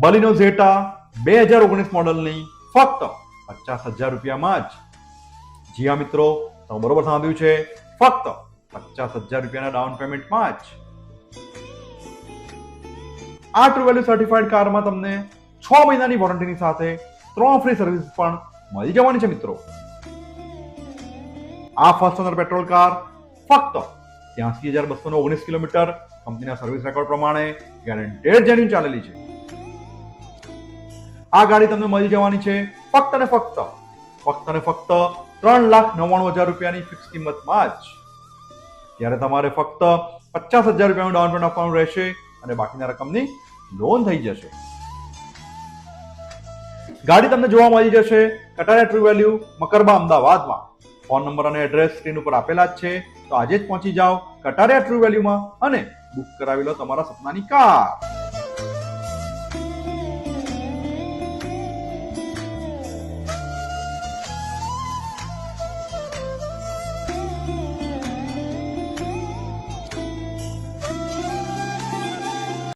બલિનો zeta 2019 મોડલની ફક્ત 50,000 રૂપિયામાં જ. જી હા મિત્રો, તમે બરોબર સાંભળ્યું છે, ફક્ત 50,000 રૂપિયાના ડાઉન પેમેન્ટમાં જ. આ ટ્રુ વેલ્યુ સર્ટિફાઈડ કારમાં તમને 6 મહિનાની વોરંટીની સાથે 3 ફ્રી સર્વિસ પણ મળી જવાની છે મિત્રો. આ ફર્સ્ટ ઓનર પેટ્રોલ કાર ફક્ત 83,219 કિલોમીટર કંપનીના સર્વિસ રેકોર્ડ પ્રમાણે ગેરંટેડ જેન્યુઇન ચાલેલી છે. આ ગાડી તમને મળી જવાની છે ફક્ત ને ફક્ત 3,99,000 રૂપિયાની ફિક્સ કિંમતમાં જ. ત્યારે તમારે ફક્ત 50,000 રૂપિયાનું ડાઉન પેમેન્ટ આપવાનું રહેશે અને બાકીના રકમની લોન થઈ જશે. ગાડી તમને જોવા મળી જશે કટારિયા ટ્રુ વેલ્યુ મકરબા અમદાવાદમાં. ફોન નંબર અને એડ્રેસ સ્ક્રીન ઉપર આપેલા જ છે, તો આજે જ પહોંચી જાઓ કટારિયા ટ્રુ વેલ્યુમાં અને બુક કરાવી લો તમારા સપનાની કાર.